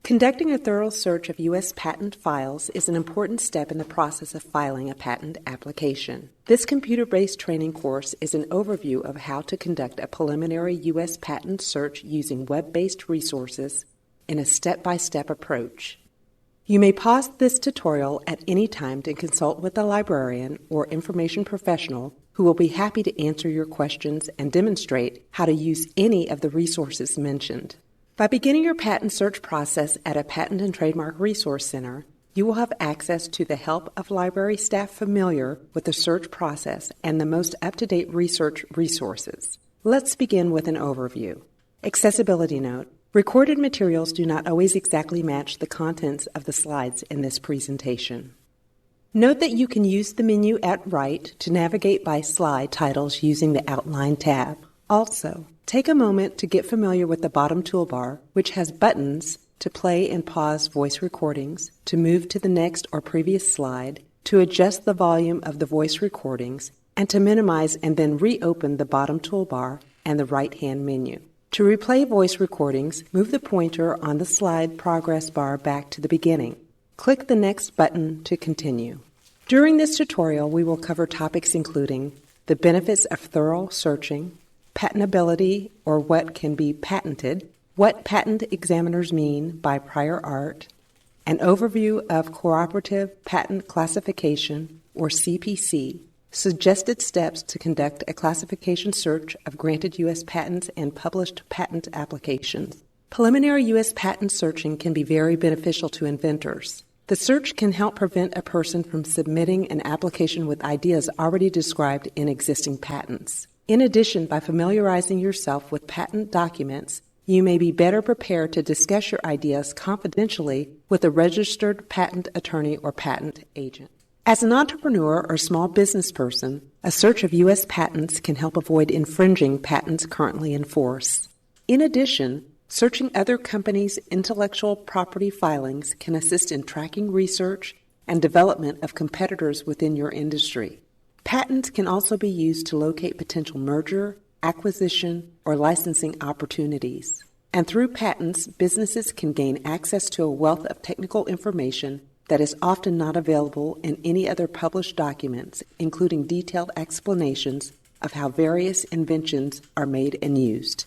Conducting a thorough search of U.S. patent files is an important step in the process of filing a patent application. This computer-based training course is an overview of how to conduct a preliminary U.S. patent search using web-based resources in a step-by-step approach. You may pause this tutorial at any time to consult with a librarian or information professional who will be happy to answer your questions and demonstrate how to use any of the resources mentioned. By beginning your patent search process at a Patent and Trademark Resource Center, you will have access to the help of library staff familiar with the search process and the most up-to-date research resources. Let's begin with an overview. Accessibility note. Recorded materials do not always exactly match the contents of the slides in this presentation. Note that you can use the menu at right to navigate by slide titles using the Outline tab. Also, take a moment to get familiar with the bottom toolbar, which has buttons to play and pause voice recordings, to move to the next or previous slide, to adjust the volume of the voice recordings, and to minimize and then reopen the bottom toolbar and the right-hand menu. To replay voice recordings, move the pointer on the slide progress bar back to the beginning. Click the next button to continue. During this tutorial, we will cover topics including the benefits of thorough searching, patentability, or what can be patented, what patent examiners mean by prior art, an overview of Cooperative Patent Classification, or CPC, suggested steps to conduct a classification search of granted U.S. patents and published patent applications. Preliminary U.S. patent searching can be very beneficial to inventors. The search can help prevent a person from submitting an application with ideas already described in existing patents. In addition, by familiarizing yourself with patent documents, you may be better prepared to discuss your ideas confidentially with a registered patent attorney or patent agent. As an entrepreneur or small business person, a search of U.S. patents can help avoid infringing patents currently in force. In addition, searching other companies' intellectual property filings can assist in tracking research and development of competitors within your industry. Patents can also be used to locate potential merger, acquisition, or licensing opportunities. And through patents, businesses can gain access to a wealth of technical information that is often not available in any other published documents, including detailed explanations of how various inventions are made and used.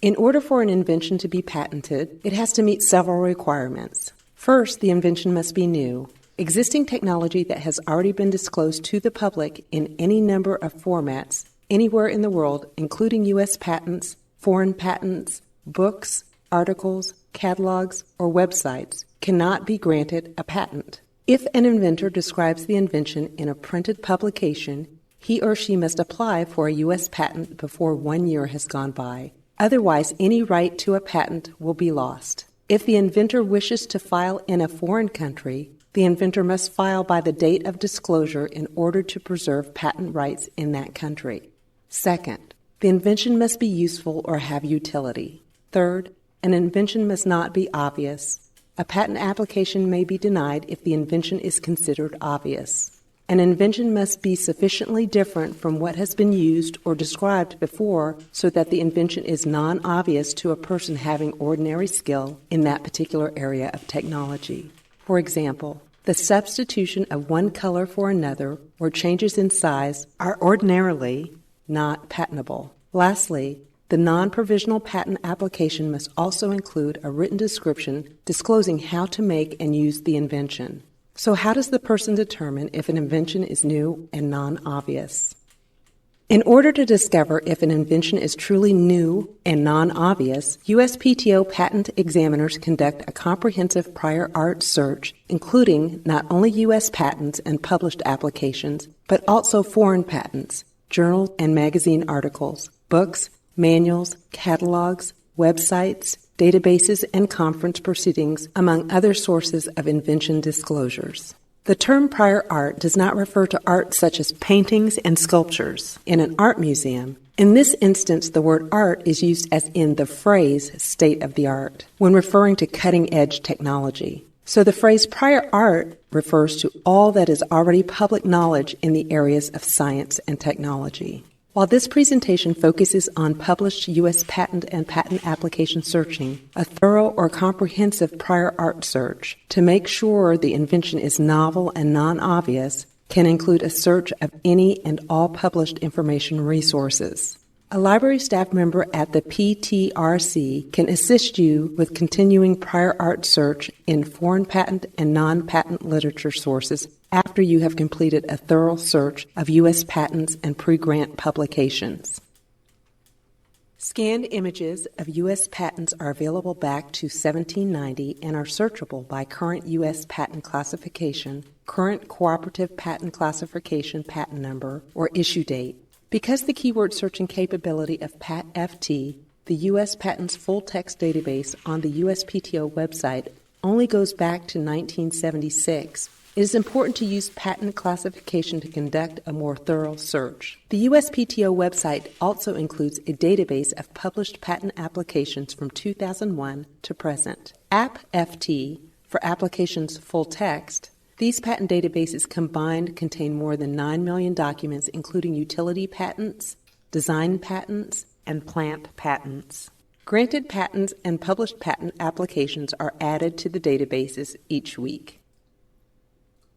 In order for an invention to be patented, it has to meet several requirements. First, the invention must be new. Existing technology that has already been disclosed to the public in any number of formats anywhere in the world, including U.S. patents, foreign patents, books, articles, catalogs, or websites, cannot be granted a patent. If an inventor describes the invention in a printed publication, he or she must apply for a U.S. patent before 1 year has gone by. Otherwise, any right to a patent will be lost. If the inventor wishes to file in a foreign country, the inventor must file by the date of disclosure in order to preserve patent rights in that country. Second, the invention must be useful or have utility. Third, an invention must not be obvious. A patent application may be denied if the invention is considered obvious. An invention must be sufficiently different from what has been used or described before so that the invention is non-obvious to a person having ordinary skill in that particular area of technology. For example, the substitution of one color for another or changes in size are ordinarily not patentable. Lastly, the non-provisional patent application must also include a written description disclosing how to make and use the invention. So how does the person determine if an invention is new and non-obvious? In order to discover if an invention is truly new and non-obvious, USPTO patent examiners conduct a comprehensive prior art search, including not only U.S. patents and published applications, but also foreign patents, journal and magazine articles, books, manuals, catalogs, websites, databases, and conference proceedings, among other sources of invention disclosures. The term prior art does not refer to art such as paintings and sculptures in an art museum. In this instance, the word art is used as in the phrase state of the art when referring to cutting-edge technology. So the phrase prior art refers to all that is already public knowledge in the areas of science and technology. While this presentation focuses on published U.S. patent and patent application searching, a thorough or comprehensive prior art search to make sure the invention is novel and non-obvious can include a search of any and all published information resources. A library staff member at the PTRC can assist you with continuing prior art search in foreign patent and non-patent literature sources after you have completed a thorough search of U.S. patents and pre-grant publications. Scanned images of U.S. patents are available back to 1790 and are searchable by current U.S. patent classification, current cooperative patent classification patent number, or issue date. Because the keyword searching capability of PatFT, the U.S. Patents full-text database on the USPTO website, only goes back to 1976, it is important to use patent classification to conduct a more thorough search. The USPTO website also includes a database of published patent applications from 2001 to present. AppFT, for applications full text, these patent databases combined contain more than 9 million documents, including utility patents, design patents, and plant patents. Granted patents and published patent applications are added to the databases each week.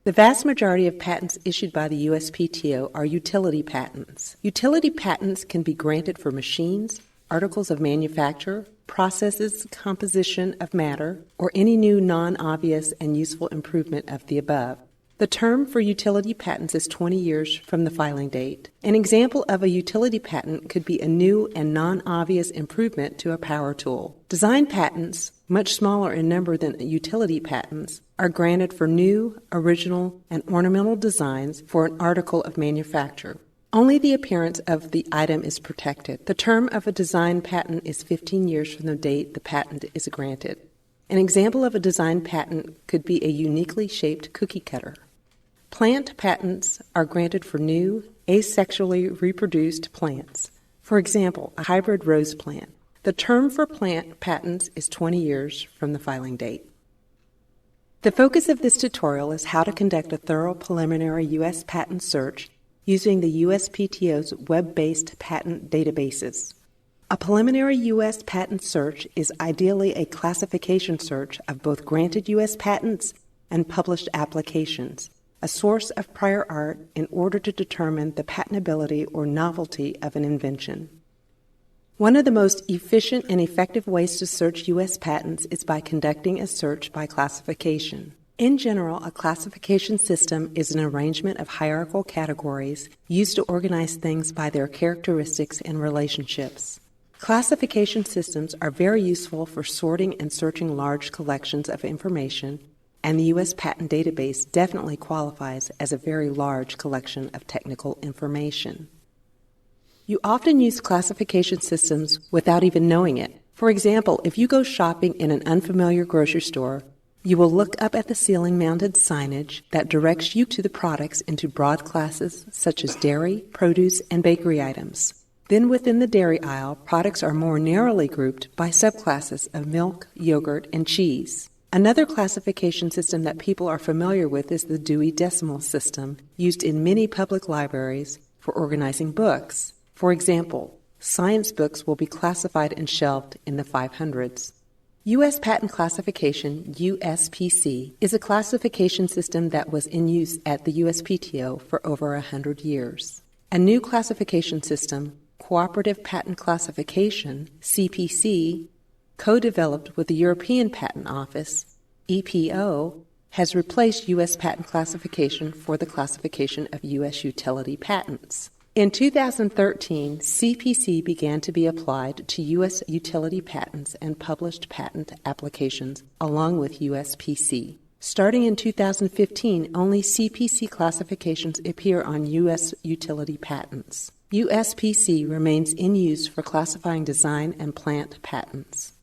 The vast majority of patents issued by the USPTO are utility patents. Utility patents can be granted for machines, articles of manufacture, processes, composition of matter, or any new non-obvious and useful improvement of the above. The term for utility patents is 20 years from the filing date. An example of a utility patent could be a new and non-obvious improvement to a power tool. Design patents, much smaller in number than utility patents, are granted for new, original, and ornamental designs for an article of manufacture. Only the appearance of the item is protected. The term of a design patent is 15 years from the date the patent is granted. An example of a design patent could be a uniquely shaped cookie cutter. Plant patents are granted for new, asexually reproduced plants. For example, a hybrid rose plant. The term for plant patents is 20 years from the filing date. The focus of this tutorial is how to conduct a thorough preliminary U.S. patent search using the USPTO's web-based patent databases. A preliminary U.S. patent search is ideally a classification search of both granted U.S. patents and published applications, a source of prior art in order to determine the patentability or novelty of an invention. One of the most efficient and effective ways to search U.S. patents is by conducting a search by classification. In general, a classification system is an arrangement of hierarchical categories used to organize things by their characteristics and relationships. Classification systems are very useful for sorting and searching large collections of information, and the U.S. Patent Database definitely qualifies as a very large collection of technical information. You often use classification systems without even knowing it. For example, if you go shopping in an unfamiliar grocery store, you will look up at the ceiling-mounted signage that directs you to the products into broad classes such as dairy, produce, and bakery items. Then within the dairy aisle, products are more narrowly grouped by subclasses of milk, yogurt, and cheese. Another classification system that people are familiar with is the Dewey Decimal System, used in many public libraries for organizing books. For example, science books will be classified and shelved in the 500s. U.S. Patent Classification, USPC, is a classification system that was in use at the USPTO for over 100 years. A new classification system, Cooperative Patent Classification, CPC, co-developed with the European Patent Office, EPO, has replaced U.S. Patent Classification for the classification of U.S. utility patents. In 2013, CPC began to be applied to U.S. utility patents and published patent applications along with USPC. Starting in 2015, only CPC classifications appear on U.S. utility patents. USPC remains in use for classifying design and plant patents.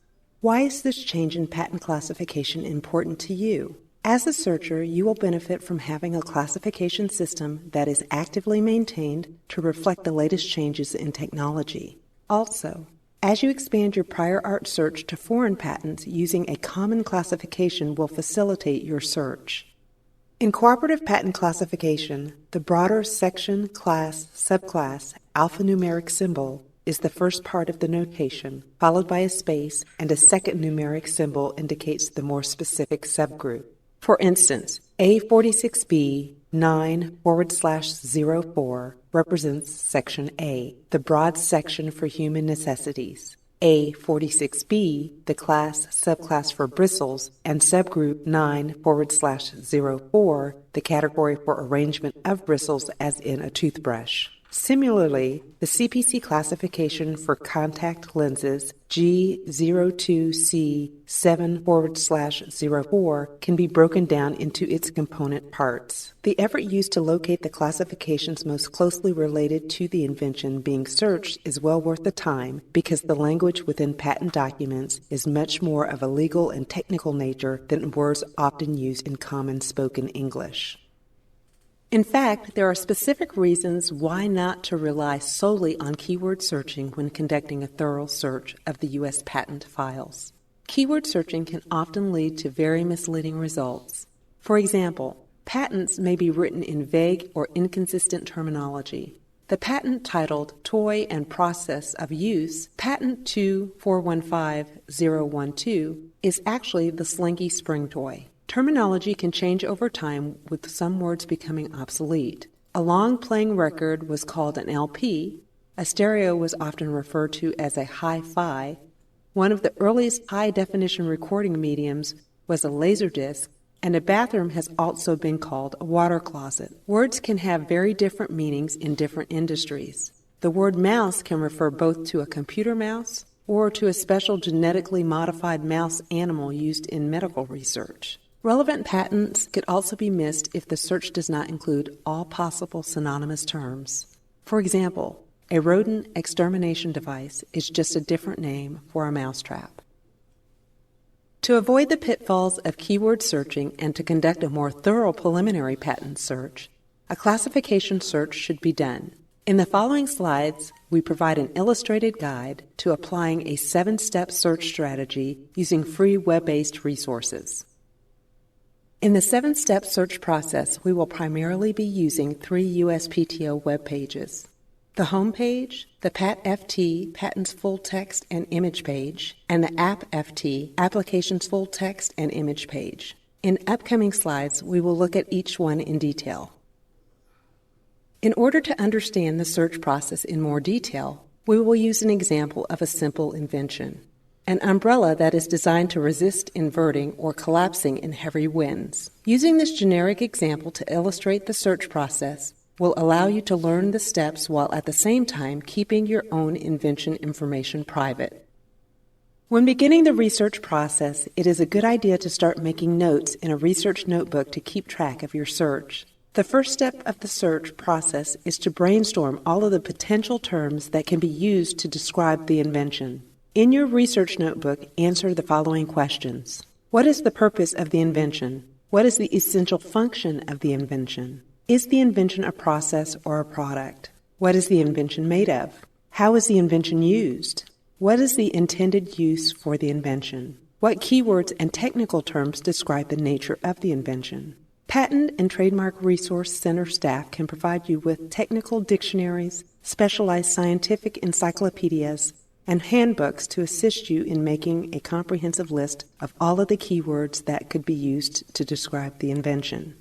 Why is this change in patent classification important to you? As a searcher, you will benefit from having a classification system that is actively maintained to reflect the latest changes in technology. Also, as you expand your prior art search to foreign patents, using a common classification will facilitate your search. In cooperative patent classification, the broader section, class, subclass, alphanumeric symbol is the first part of the notation, followed by a space, and a second numeric symbol indicates the more specific subgroup. For instance, A46B 9/04 represents Section A, the broad section for human necessities. A46B, the class subclass for bristles, and subgroup 9/04, the category for arrangement of bristles as in a toothbrush. Similarly, the CPC classification for contact lenses G02C7/04 can be broken down into its component parts. The effort used to locate the classifications most closely related to the invention being searched is well worth the time because the language within patent documents is much more of a legal and technical nature than words often used in common spoken English. In fact, there are specific reasons why not to rely solely on keyword searching when conducting a thorough search of the U.S. patent files. Keyword searching can often lead to very misleading results. For example, patents may be written in vague or inconsistent terminology. The patent titled Toy and Process of Use, Patent 2415012, is actually the slinky spring toy. Terminology can change over time, with some words becoming obsolete. A long playing record was called an LP, a stereo was often referred to as a hi-fi, one of the earliest high-definition recording mediums was a laserdisc, and a bathroom has also been called a water closet. Words can have very different meanings in different industries. The word mouse can refer both to a computer mouse or to a special genetically modified mouse animal used in medical research. Relevant patents could also be missed if the search does not include all possible synonymous terms. For example, a rodent extermination device is just a different name for a mousetrap. To avoid the pitfalls of keyword searching and to conduct a more thorough preliminary patent search, a classification search should be done. In the following slides, we provide an illustrated guide to applying a 7-step search strategy using free web-based resources. In the 7-step search process, we will primarily be using 3 USPTO web pages: the home page, the PatFT Patents Full Text and Image page, and the AppFT Applications Full Text and Image page. In upcoming slides, we will look at each one in detail. In order to understand the search process in more detail, we will use an example of a simple invention: an umbrella that is designed to resist inverting or collapsing in heavy winds. Using this generic example to illustrate the search process will allow you to learn the steps while at the same time keeping your own invention information private. When beginning the research process, it is a good idea to start making notes in a research notebook to keep track of your search. The first step of the search process is to brainstorm all of the potential terms that can be used to describe the invention. In your research notebook, answer the following questions. What is the purpose of the invention? What is the essential function of the invention? Is the invention a process or a product? What is the invention made of? How is the invention used? What is the intended use for the invention? What keywords and technical terms describe the nature of the invention? Patent and Trademark Resource Center staff can provide you with technical dictionaries, specialized scientific encyclopedias, and handbooks to assist you in making a comprehensive list of all of the keywords that could be used to describe the invention.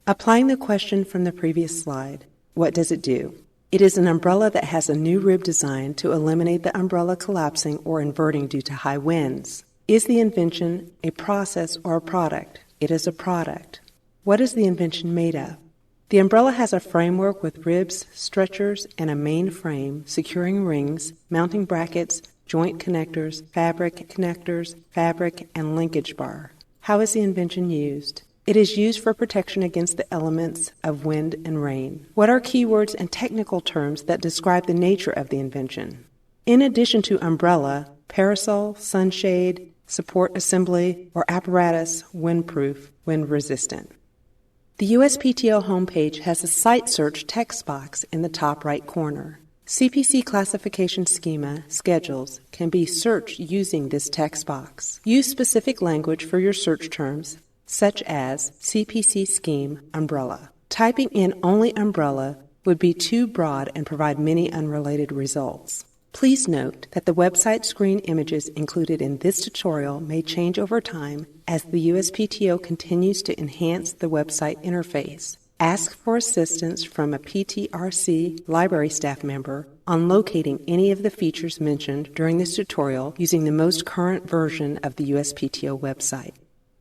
Applying the question from the previous slide, what does it do? It is an umbrella that has a new rib design to eliminate the umbrella collapsing or inverting due to high winds. Is the invention a process or a product? It is a product. What is the invention made of? The umbrella has a framework with ribs, stretchers, and a main frame, securing rings, mounting brackets, joint connectors, fabric, and linkage bar. How is the invention used? It is used for protection against the elements of wind and rain. What are keywords and technical terms that describe the nature of the invention? In addition to umbrella, parasol, sunshade, support assembly, or apparatus, windproof, wind resistant. The USPTO homepage has a site search text box in the top right corner. CPC classification schema schedules can be searched using this text box. Use specific language for your search terms, such as CPC scheme umbrella. Typing in only umbrella would be too broad and provide many unrelated results. Please note that the website screen images included in this tutorial may change over time as the USPTO continues to enhance the website interface. Ask for assistance from a PTRC library staff member on locating any of the features mentioned during this tutorial using the most current version of the USPTO website.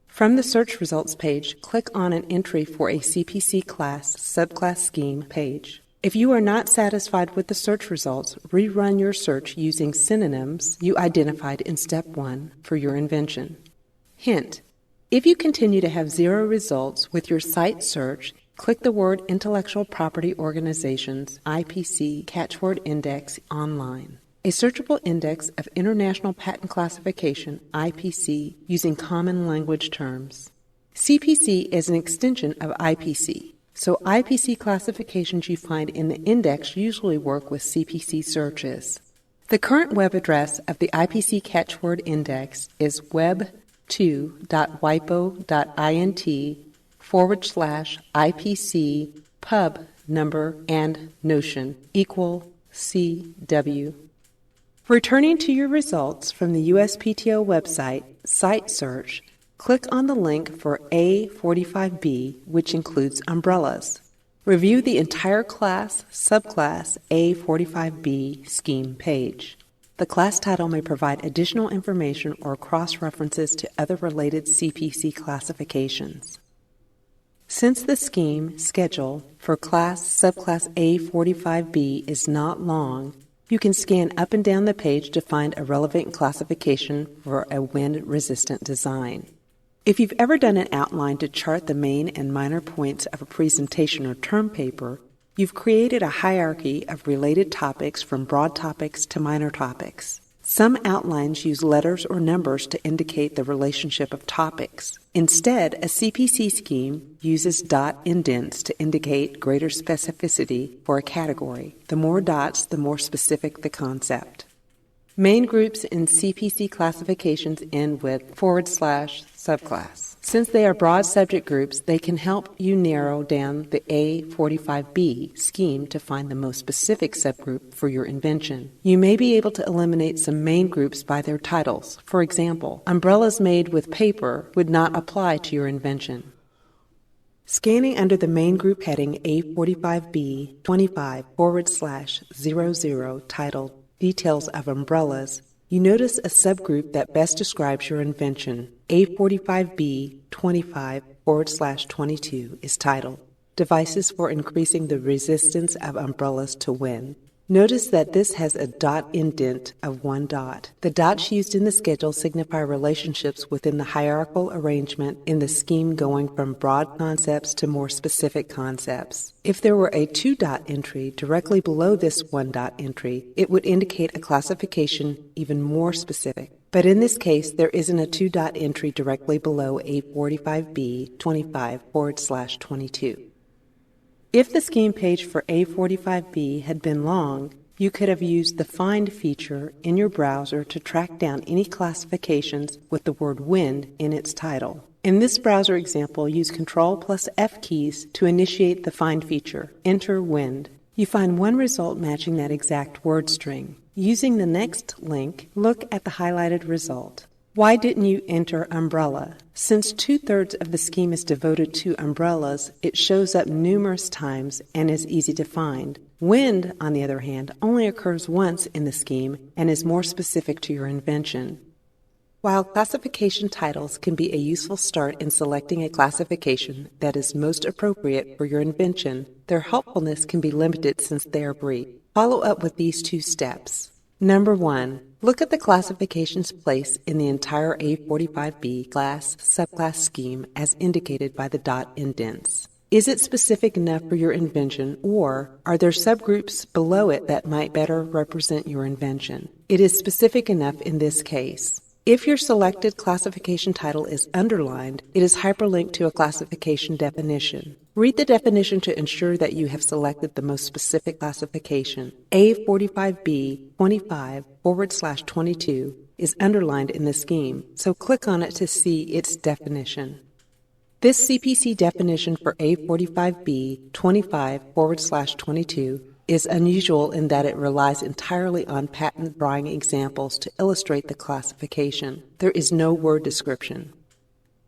From the search results page, click on an entry for a CPC class/subclass scheme page. If you are not satisfied with the search results, rerun your search using synonyms you identified in Step 1 for your invention. Hint: if you continue to have 0 results with your site search, click the word Intellectual Property Organizations (IPC) catchword index online, a searchable index of International Patent Classification (IPC) using common language terms. CPC is an extension of IPC. So IPC classifications you find in the index usually work with CPC searches. The current web address of the IPC catchword index is web2.wipo.int/IPC pub number and notion equal CW. Returning to your results from the USPTO website, Site Search, click on the link for A45B, which includes umbrellas. Review the entire class/subclass A45B scheme page. The class title may provide additional information or cross-references to other related CPC classifications. Since the scheme schedule for class/subclass A45B is not long, you can scan up and down the page to find a relevant classification for a wind-resistant design. If you've ever done an outline to chart the main and minor points of a presentation or term paper, you've created a hierarchy of related topics from broad topics to minor topics. Some outlines use letters or numbers to indicate the relationship of topics. Instead, a CPC scheme uses dot indents to indicate greater specificity for a category. The more dots, the more specific the concept. Main groups in CPC classifications end with /subclass. Since they are broad subject groups, they can help you narrow down the A45B scheme to find the most specific subgroup for your invention. You may be able to eliminate some main groups by their titles. For example, umbrellas made with paper would not apply to your invention. Scanning under the main group heading A45B 25/00 titled Details of Umbrellas, you notice a subgroup that best describes your invention. A45B 25/22 is titled Devices for Increasing the Resistance of Umbrellas to Wind. Notice that this has a dot indent of 1 dot. The dots used in the schedule signify relationships within the hierarchical arrangement in the scheme going from broad concepts to more specific concepts. If there were a 2-dot entry directly below this 1-dot entry, it would indicate a classification even more specific. But in this case, there isn't a 2-dot entry directly below A45B 25/22. If the scheme page for A45B had been long, you could have used the Find feature in your browser to track down any classifications with the word wind in its title. In this browser example, use Ctrl+F keys to initiate the Find feature. Enter wind. You find one result matching that exact word string. Using the next link, look at the highlighted result. Why didn't you enter umbrella? Since 2/3 of the scheme is devoted to umbrellas, it shows up numerous times and is easy to find. Wind, on the other hand, only occurs once in the scheme and is more specific to your invention. While classification titles can be a useful start in selecting a classification that is most appropriate for your invention, their helpfulness can be limited since they are brief. Follow up with these 2 steps. Number 1. Look at the classification's place in the entire A45B class/subclass scheme as indicated by the dot indents. Is it specific enough for your invention, or are there subgroups below it that might better represent your invention? It is specific enough in this case. If your selected classification title is underlined, it is hyperlinked to a classification definition. Read the definition to ensure that you have selected the most specific classification. A45B 25/22 is underlined in the scheme, so click on it to see its definition. This CPC definition for A45B 25/22 is unusual in that it relies entirely on patent drawing examples to illustrate the classification. There is no word description.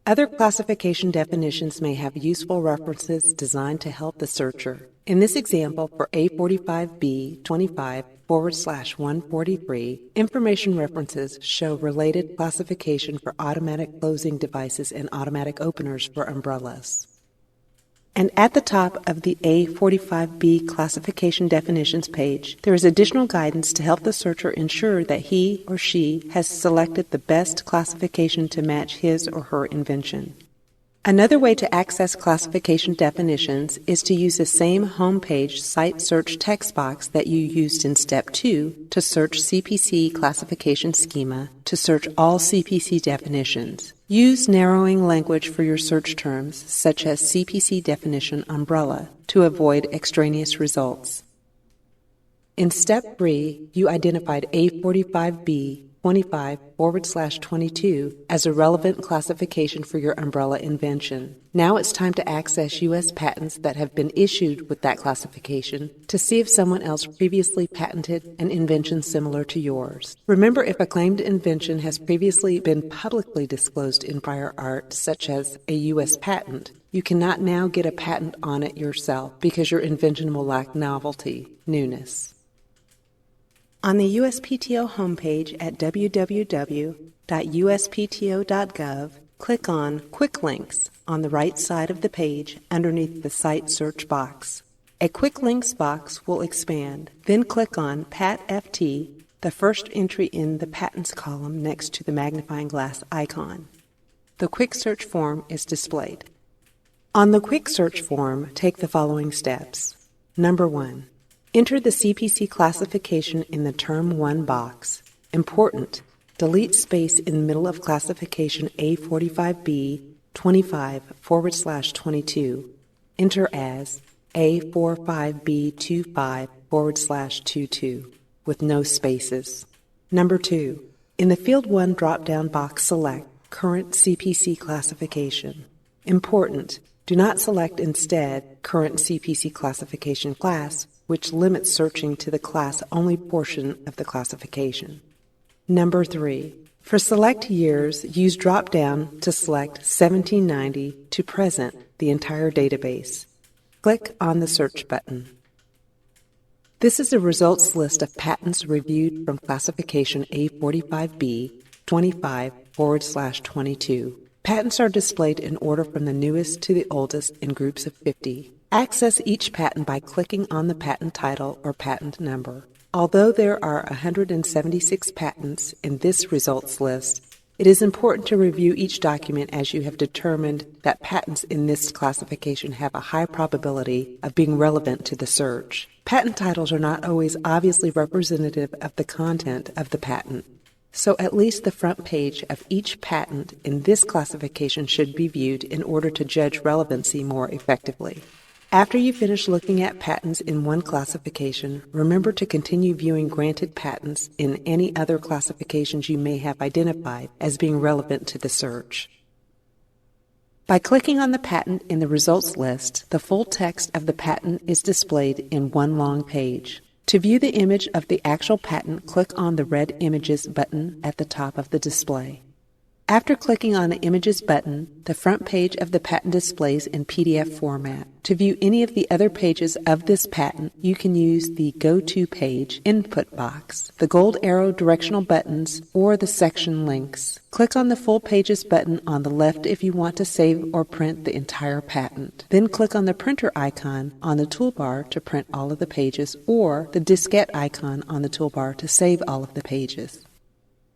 Other classification definitions may have useful references designed to help the searcher. In this example, for A45B 25/143, information references show related classification for automatic closing devices and automatic openers for umbrellas. And at the top of the A45B classification definitions page, there is additional guidance to help the searcher ensure that he or she has selected the best classification to match his or her invention. Another way to access classification definitions is to use the same homepage Cite Search text box that you used in Step 2 to search CPC classification schema to search all CPC definitions. Use narrowing language for your search terms, such as CPC definition umbrella, to avoid extraneous results. In Step 3, you identified A45B 25/22 as a relevant classification for your umbrella invention. Now it's time to access U.S. patents that have been issued with that classification to see if someone else previously patented an invention similar to yours. Remember, if a claimed invention has previously been publicly disclosed in prior art, such as a U.S. patent, you cannot now get a patent on it yourself because your invention will lack novelty, newness. On the USPTO homepage at www.uspto.gov, click on Quick Links on the right side of the page underneath the Cite Search box. A Quick Links box will expand. Then click on PatFT, the first entry in the Patents column next to the magnifying glass icon. The Quick Search form is displayed. On the Quick Search form, take the following steps. Number 1. Enter the CPC classification in the Term 1 box. Important: delete space in the middle of classification A45B 25/22. Enter as A45B25/22 with no spaces. Number 2. In the Field 1 drop-down box, select Current CPC Classification. Important: do not select instead Current CPC Classification Class, which limits searching to the class-only portion of the classification. Number 3. For select years, use drop-down to select 1790 to present, the entire database. Click on the Search button. This is a results list of patents reviewed from classification A45B 25/22. Patents are displayed in order from the newest to the oldest in groups of 50. Access each patent by clicking on the patent title or patent number. Although there are 176 patents in this results list, it is important to review each document as you have determined that patents in this classification have a high probability of being relevant to the search. Patent titles are not always obviously representative of the content of the patent, so at least the front page of each patent in this classification should be viewed in order to judge relevancy more effectively. After you finish looking at patents in one classification, remember to continue viewing granted patents in any other classifications you may have identified as being relevant to the search. By clicking on the patent in the results list, the full text of the patent is displayed in one long page. To view the image of the actual patent, click on the red Images button at the top of the display. After clicking on the Images button, the front page of the patent displays in PDF format. To view any of the other pages of this patent, you can use the Go To Page input box, the gold arrow directional buttons, or the section links. Click on the Full Pages button on the left if you want to save or print the entire patent. Then click on the printer icon on the toolbar to print all of the pages, or the diskette icon on the toolbar to save all of the pages.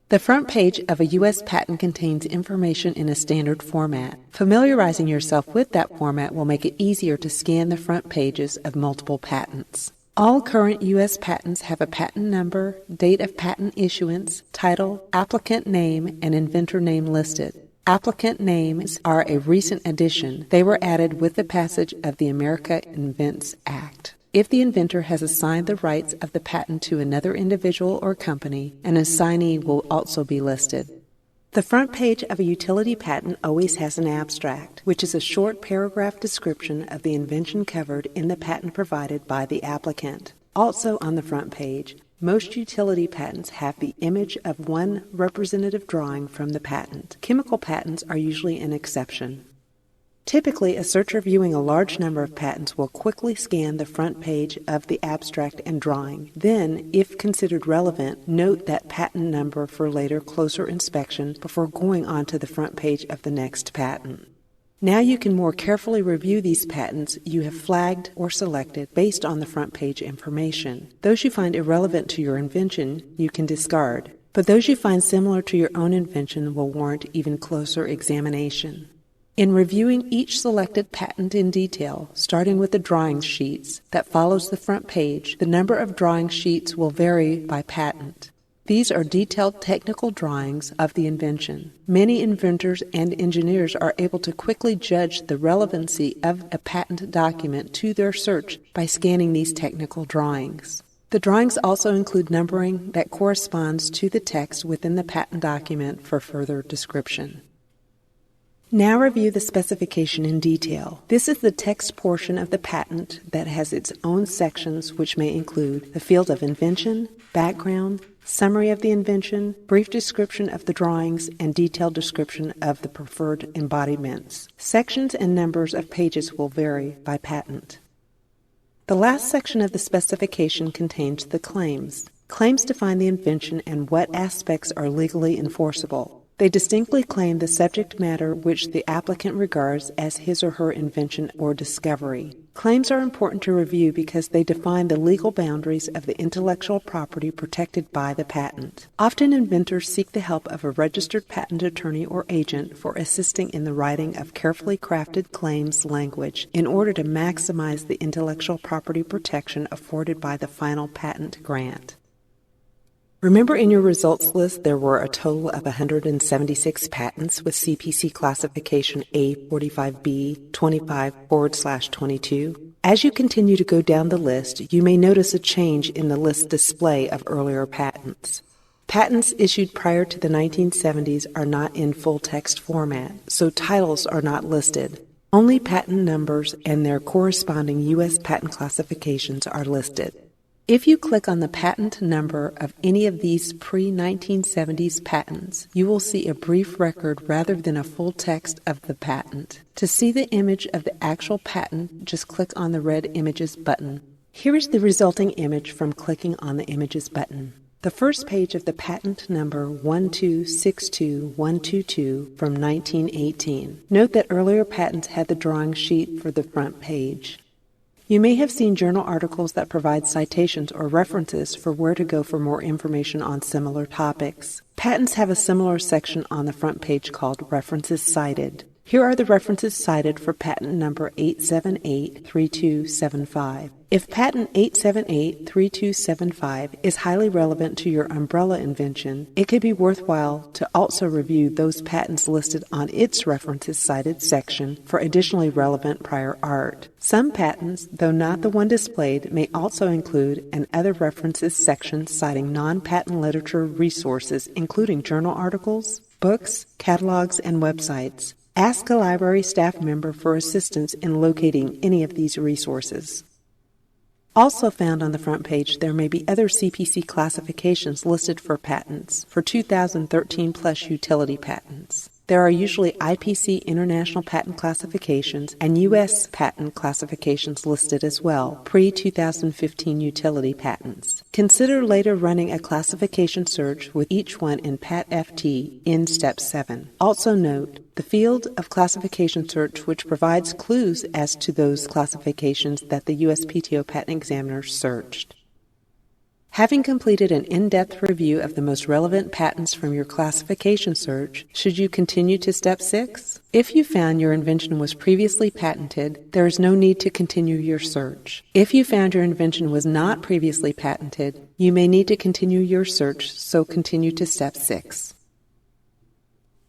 The front page of a U.S. patent contains information in a standard format. Familiarizing yourself with that format will make it easier to scan the front pages of multiple patents. All current U.S. patents have a patent number, date of patent issuance, title, applicant name, and inventor name listed. Applicant names are a recent addition. They were added with the passage of the America Invents Act. If the inventor has assigned the rights of the patent to another individual or company, an assignee will also be listed. The front page of a utility patent always has an abstract, which is a short paragraph description of the invention covered in the patent provided by the applicant. Also on the front page, most utility patents have the image of one representative drawing from the patent. Chemical patents are usually an exception. Typically, a searcher viewing a large number of patents will quickly scan the front page of the abstract and drawing. Then, if considered relevant, note that patent number for later closer inspection before going on to the front page of the next patent. Now you can more carefully review these patents you have flagged or selected based on the front page information. Those you find irrelevant to your invention, you can discard, but those you find similar to your own invention will warrant even closer examination. In reviewing each selected patent in detail, starting with the drawing sheets that follows the front page, the number of drawing sheets will vary by patent. These are detailed technical drawings of the invention. Many inventors and engineers are able to quickly judge the relevancy of a patent document to their search by scanning these technical drawings. The drawings also include numbering that corresponds to the text within the patent document for further description. Now review the specification in detail. This is the text portion of the patent that has its own sections which may include the field of invention, background, summary of the invention, brief description of the drawings, and detailed description of the preferred embodiments. Sections and numbers of pages will vary by patent. The last section of the specification contains the claims. Claims define the invention and what aspects are legally enforceable. They distinctly claim the subject matter which the applicant regards as his or her invention or discovery. Claims are important to review because they define the legal boundaries of the intellectual property protected by the patent. Often inventors seek the help of a registered patent attorney or agent for assisting in the writing of carefully crafted claims language in order to maximize the intellectual property protection afforded by the final patent grant. Remember, in your results list there were a total of 176 patents with CPC classification A45B 25/22. As you continue to go down the list, you may notice a change in the list display of earlier patents. Patents issued prior to the 1970s are not in full text format, so titles are not listed. Only patent numbers and their corresponding U.S. patent classifications are listed. If you click on the patent number of any of these pre-1970s patents, you will see a brief record rather than a full text of the patent. To see the image of the actual patent, just click on the red Images button. Here is the resulting image from clicking on the Images button. The first page of the patent number 1262122 from 1918. Note that earlier patents had the drawing sheet for the front page. You may have seen journal articles that provide citations or references for where to go for more information on similar topics. Patents have a similar section on the front page called References Cited. Here are the references cited for patent number 8783275. If patent 8783275 is highly relevant to your umbrella invention, it could be worthwhile to also review those patents listed on its References Cited section for additionally relevant prior art. Some patents, though not the one displayed, may also include an Other References section citing non-patent literature resources, including journal articles, books, catalogs, and websites. Ask a library staff member for assistance in locating any of these resources. Also found on the front page, there may be other CPC classifications listed for patents, for 2013 plus utility patents. There are usually IPC International Patent Classifications and U.S. Patent Classifications listed as well, pre-2015 utility patents. Consider later running a classification search with each one in PatFT in Step 7. Also note, the field of classification search which provides clues as to those classifications that the USPTO patent examiner searched. Having completed an in-depth review of the most relevant patents from your classification search, should you continue to Step 6? If you found your invention was previously patented, there is no need to continue your search. If you found your invention was not previously patented, you may need to continue your search, so continue to Step 6.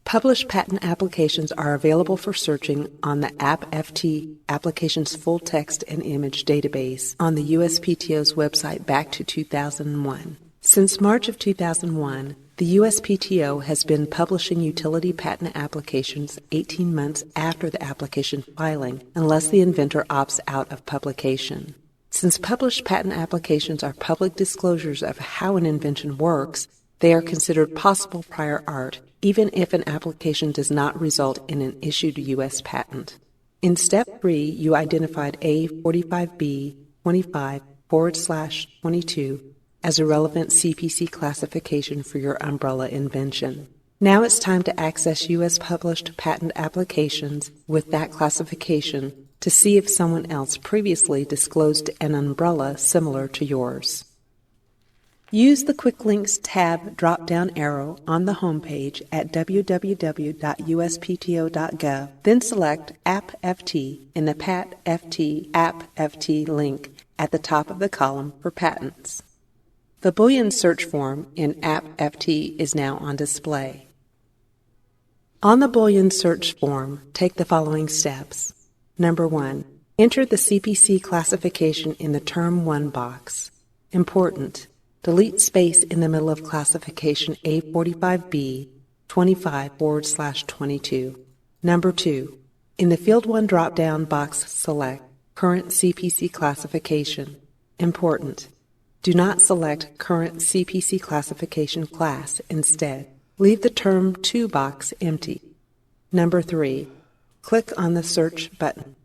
Published patent applications are available for searching on the AppFT Applications Full Text and Image database on the USPTO's website back to 2001. Since March of 2001, The USPTO has been publishing utility patent applications 18 months after the application filing, unless the inventor opts out of publication. Since published patent applications are public disclosures of how an invention works, they are considered possible prior art, even if an application does not result in an issued U.S. patent. In Step 3, you identified A45B 25/22 as a relevant CPC classification for your umbrella invention. Now it's time to access U.S. published patent applications with that classification to see if someone else previously disclosed an umbrella similar to yours. Use the Quick Links tab drop-down arrow on the home page at www.uspto.gov, then select AppFT in the PatFT AppFT link at the top of the column for patents. The Boolean search form in AppFT is now on display. On the Boolean search form, take the following steps. Number 1. Enter the CPC classification in the Term 1 box. Important. Delete space in the middle of classification A45B 25/22. Number 2. In the Field 1 drop-down box, select Current CPC Classification. Important. Do not select Current CPC Classification class instead. Leave the Term 2 box empty. Number 3. Click on the Search button.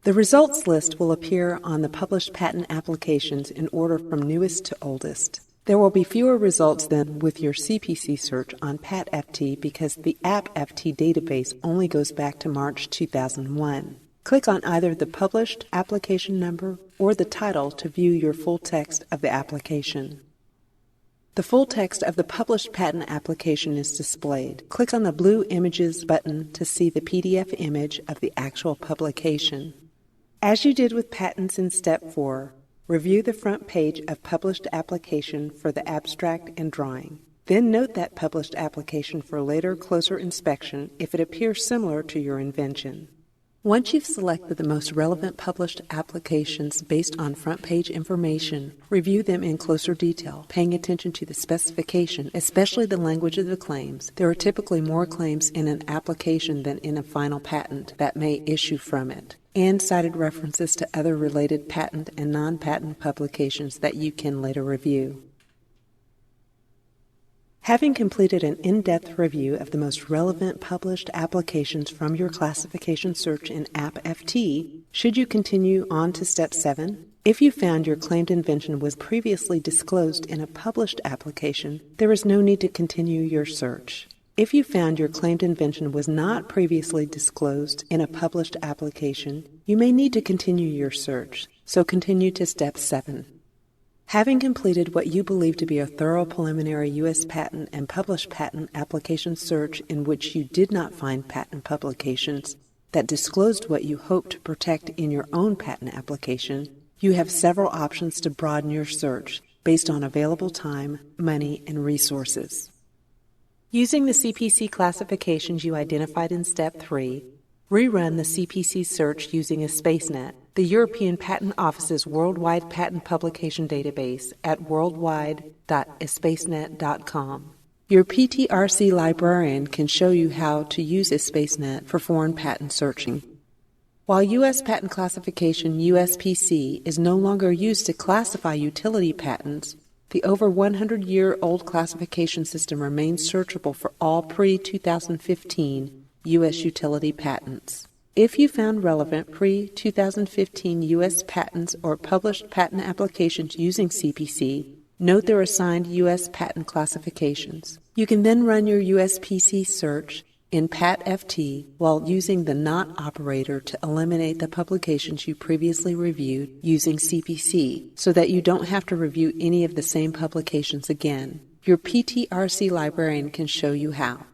The results list will appear on the published patent applications in order from newest to oldest. There will be fewer results than with your CPC search on PatFT because the AppFT database only goes back to March 2001. Click on either the published application number or the title to view your full text of the application. The full text of the published patent application is displayed. Click on the blue Images button to see the PDF image of the actual publication. As you did with patents in Step 4, review the front page of published application for the abstract and drawing. Then note that published application for later closer inspection if it appears similar to your invention. Once you've selected the most relevant published applications based on front page information, review them in closer detail, paying attention to the specification, especially the language of the claims. There are typically more claims in an application than in a final patent that may issue from it, and cited references to other related patent and non-patent publications that you can later review. Having completed an in-depth review of the most relevant published applications from your classification search in AppFT, should you continue on to Step 7? If you found your claimed invention was previously disclosed in a published application, there is no need to continue your search. If you found your claimed invention was not previously disclosed in a published application, you may need to continue your search, so continue to Step 7. Having completed what you believe to be a thorough preliminary U.S. patent and published patent application search in which you did not find patent publications that disclosed what you hope to protect in your own patent application, you have several options to broaden your search based on available time, money, and resources. Using the CPC classifications you identified in Step 3, rerun the CPC search using a SpaceNet, the European Patent Office's worldwide patent publication database at worldwide.ispacenet.com. Your PTRC librarian can show you how to use ISpaceNet for foreign patent searching. While U.S. patent classification USPC is no longer used to classify utility patents, the over 100-year-old classification system remains searchable for all pre-2015 U.S. utility patents. If you found relevant pre-2015 U.S. patents or published patent applications using CPC, note their assigned U.S. patent classifications. You can then run your USPC search in PatFT while using the not operator to eliminate the publications you previously reviewed using CPC so that you don't have to review any of the same publications again. Your PTRC librarian can show you how.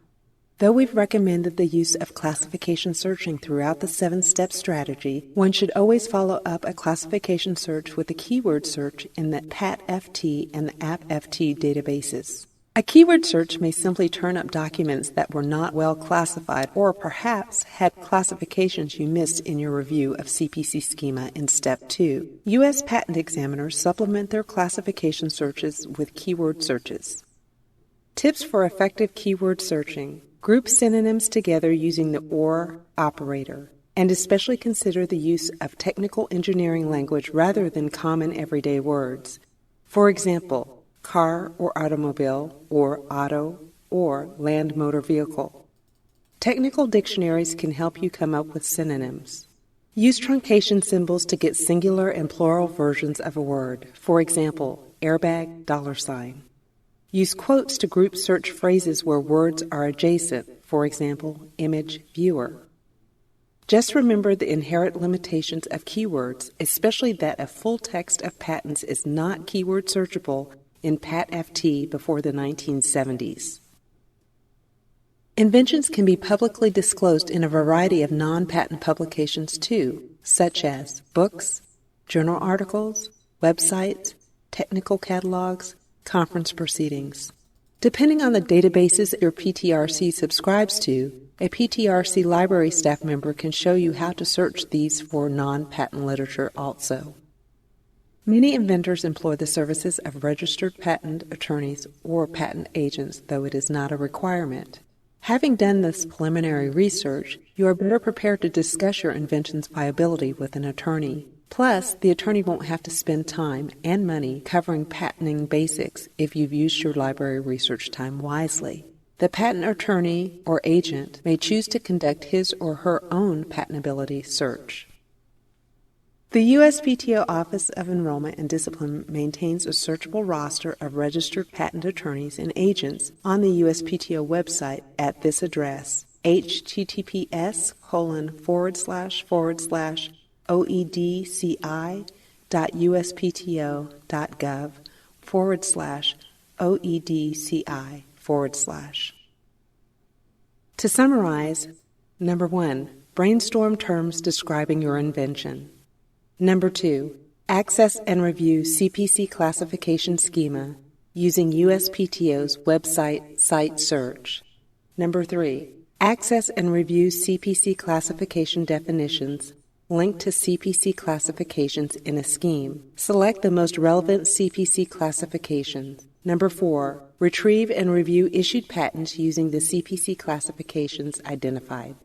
Though we've recommended the use of classification searching throughout the 7-step strategy, one should always follow up a classification search with a keyword search in the PatFT and the AppFT databases. A keyword search may simply turn up documents that were not well classified or perhaps had classifications you missed in your review of CPC schema in Step 2. U.S. patent examiners supplement their classification searches with keyword searches. Tips for effective keyword searching. Group synonyms together using the OR operator, and especially consider the use of technical engineering language rather than common everyday words. For example, car or automobile, or auto, or land motor vehicle. Technical dictionaries can help you come up with synonyms. Use truncation symbols to get singular and plural versions of a word. For example, airbag, $. Use quotes to group search phrases where words are adjacent. For example, image, viewer. Just remember the inherent limitations of keywords, especially that a full text of patents is not keyword searchable in PatFT before the 1970s. Inventions can be publicly disclosed in a variety of non-patent publications too, such as books, journal articles, websites, technical catalogs, conference proceedings. Depending on the databases your PTRC subscribes to, a PTRC library staff member can show you how to search these for non-patent literature also. Many inventors employ the services of registered patent attorneys or patent agents, though it is not a requirement. Having done this preliminary research, you are better prepared to discuss your invention's viability with an attorney. Plus, the attorney won't have to spend time and money covering patenting basics if you've used your library research time wisely. The patent attorney or agent may choose to conduct his or her own patentability search. The USPTO Office of Enrollment and Discipline maintains a searchable roster of registered patent attorneys and agents on the USPTO website at this address, https://oedci.uspto.gov/oedci/. To summarize, number 1, brainstorm terms describing your invention. Number 2, access and review CPC classification schema using USPTO's website site search. Number 3, access and review CPC classification definitions linked to CPC classifications in a scheme. Select the most relevant CPC classifications. Number 4, retrieve and review issued patents using the CPC classifications identified.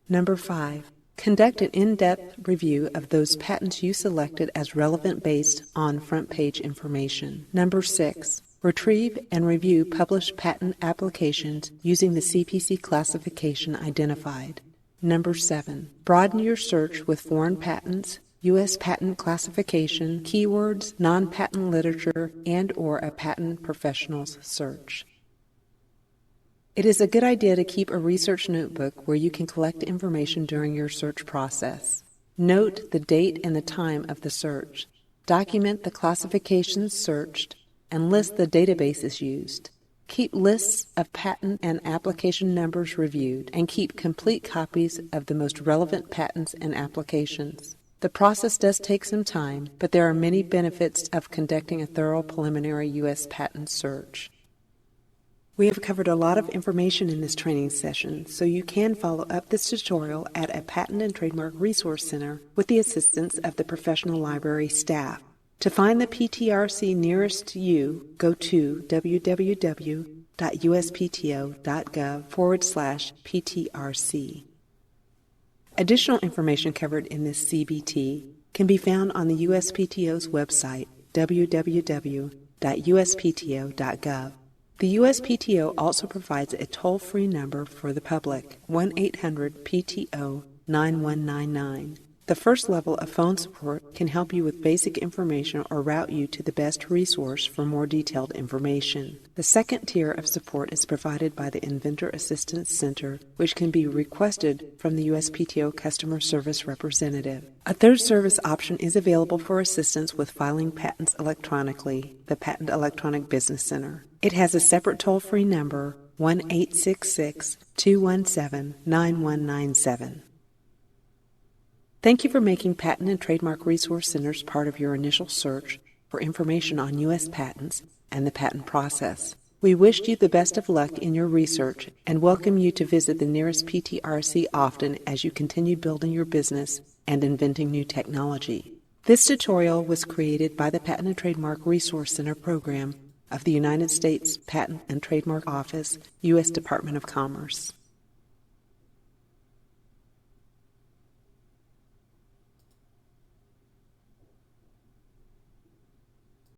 Number 5, conduct an in-depth review of those patents you selected as relevant based on front page information. Number 6, retrieve and review published patent applications using the CPC classification identified. Number 7, broaden your search with foreign patents, U.S. patent classification, keywords, non-patent literature, and/or a patent professional's search. It is a good idea to keep a research notebook where you can collect information during your search process. Note the date and the time of the search. Document the classifications searched and list the databases used. Keep lists of patent and application numbers reviewed, and keep complete copies of the most relevant patents and applications. The process does take some time, but there are many benefits of conducting a thorough preliminary U.S. patent search. We have covered a lot of information in this training session, so you can follow up this tutorial at a Patent and Trademark Resource Center with the assistance of the professional library staff. To find the PTRC nearest to you, go to www.uspto.gov/PTRC. Additional information covered in this CBT can be found on the USPTO's website, www.uspto.gov. The USPTO also provides a toll-free number for the public, 1-800-PTO-9199. The first level of phone support can help you with basic information or route you to the best resource for more detailed information. The second tier of support is provided by the Inventor Assistance Center, which can be requested from the USPTO Customer Service Representative. A third service option is available for assistance with filing patents electronically, the Patent Electronic Business Center. It has a separate toll-free number, 1-866-217-9197. Thank you for making Patent and Trademark Resource Centers part of your initial search for information on U.S. patents and the patent process. We wish you the best of luck in your research and welcome you to visit the nearest PTRC often as you continue building your business and inventing new technology. This tutorial was created by the Patent and Trademark Resource Center program of the United States Patent and Trademark Office, U.S. Department of Commerce.